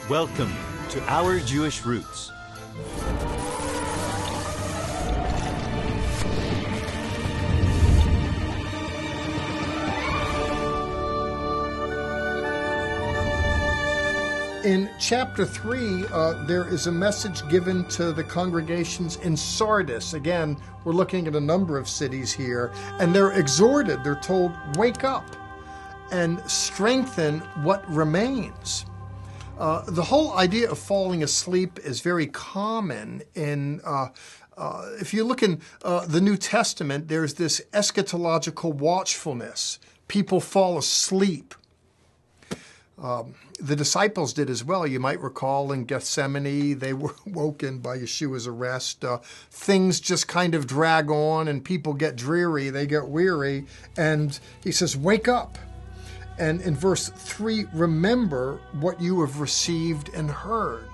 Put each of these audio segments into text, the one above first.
Welcome to Our Jewish Roots. In chapter 3, there is a message given to the congregations in Sardis. Again, we're looking at a number of cities here, and they're exhorted, they're told, wake up and strengthen what remains. The whole idea of falling asleep is very common in, if you look in the New Testament, there's this eschatological watchfulness. People fall asleep. The disciples did as well. You might recall in Gethsemane, they were woken by Yeshua's arrest. Things just kind of drag on and people get dreary, they get weary. And he says, wake up. And in verse 3, remember what you have received and heard.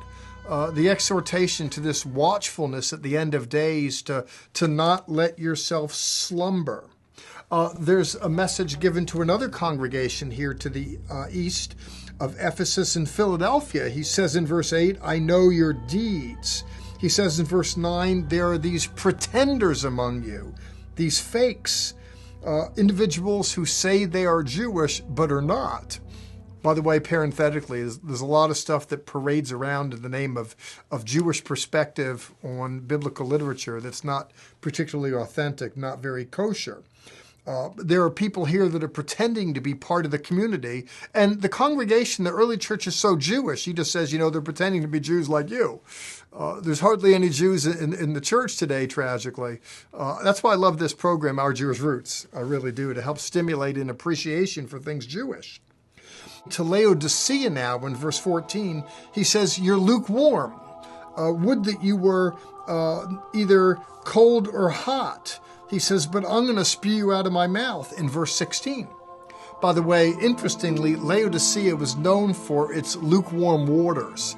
The exhortation to this watchfulness at the end of days, to not let yourself slumber. There's a message given to another congregation here to the east of Ephesus and Philadelphia. He says in verse 8, I know your deeds. He says in verse 9, there are these pretenders among you, these fakes, individuals who say they are Jewish but are not. By the way, parenthetically, there's a lot of stuff that parades around in the name of Jewish perspective on biblical literature that's not particularly authentic, not very kosher. There are people here that are pretending to be part of the community, and the congregation, the early church, is so Jewish. He just says, they're pretending to be Jews like you. There's hardly any Jews in the church today, tragically. That's why I love this program, Our Jewish Roots. I really do, to help stimulate an appreciation for things Jewish. To Laodicea now, in verse 14, he says, you're lukewarm. Would that you were either cold or hot. He says, but I'm going to spew you out of my mouth in verse 16. By the way, interestingly, Laodicea was known for its lukewarm waters.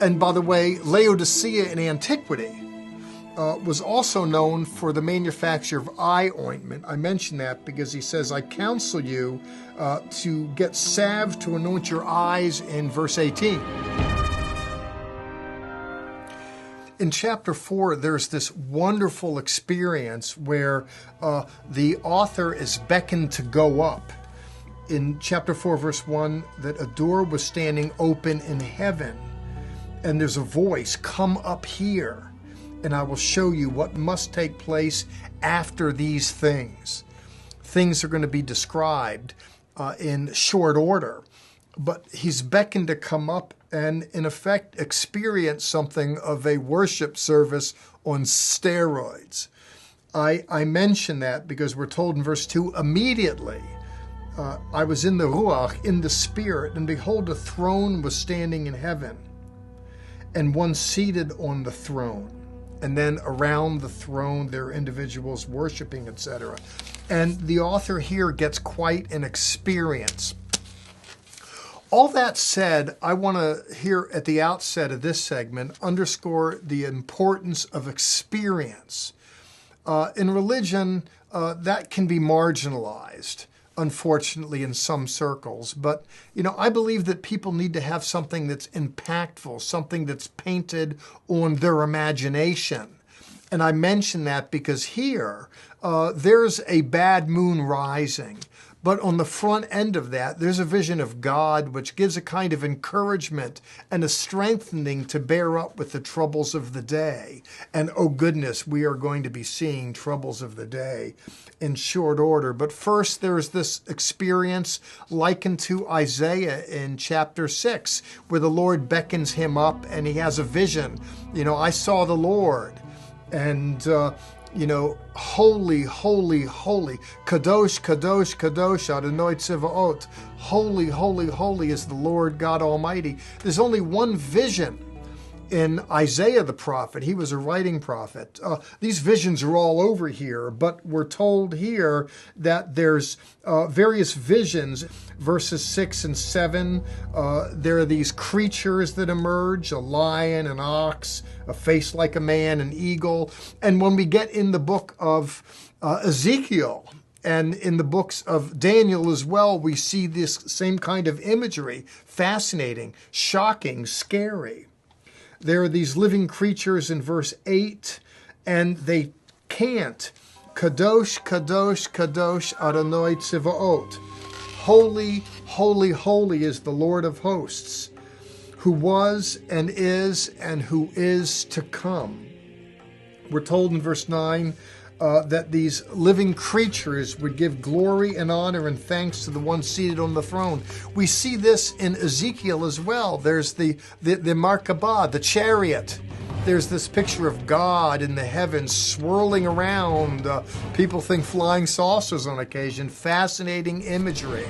And by the way, Laodicea in antiquity was also known for the manufacture of eye ointment. I mention that because he says, I counsel you to get salve to anoint your eyes in verse 18. In chapter 4, there's this wonderful experience where the author is beckoned to go up. In chapter 4, verse 1, that a door was standing open in heaven, and there's a voice, come up here, and I will show you what must take place after these things. Things are going to be described in short order, but he's beckoned to come up and, in effect, experience something of a worship service on steroids. I mention that because we're told in verse 2, immediately I was in the Ruach, in the Spirit, and behold, a throne was standing in heaven, and one seated on the throne. And then around the throne there are individuals worshiping, etc. And the author here gets quite an experience. All that said, I want to, here at the outset of this segment, underscore the importance of experience. In religion, that can be marginalized, unfortunately, in some circles. But, I believe that people need to have something that's impactful, something that's painted on their imagination. And I mention that because here, there's a bad moon rising. But on the front end of that, there's a vision of God which gives a kind of encouragement and a strengthening to bear up with the troubles of the day. And oh goodness, we are going to be seeing troubles of the day in short order. But first, there's this experience likened to Isaiah in chapter 6, where the Lord beckons him up and he has a vision. I saw the Lord, and holy, holy, holy, kadosh, kadosh, kadosh, Adonai Tzevaot. Holy, holy, holy is the Lord God Almighty. There's only one vision in Isaiah the prophet. He was a writing prophet. These visions are all over here, but we're told here that there's various visions. Verses 6 and 7, there are these creatures that emerge, a lion, an ox, a face like a man, an eagle. And when we get in the book of Ezekiel, And in the books of Daniel as well, we see this same kind of imagery. Fascinating, shocking, scary. There are these living creatures in verse 8, and they can't. Kadosh, Kadosh, Kadosh, Adonai Tzivaot. Holy, holy, holy is the Lord of hosts, who was and who is to come. We're told in verse 9 that these living creatures would give glory and honor and thanks to the one seated on the throne. We see this in Ezekiel as well. There's the Merkabah, the chariot. There's this picture of God in the heavens swirling around. People think flying saucers on occasion. Fascinating imagery.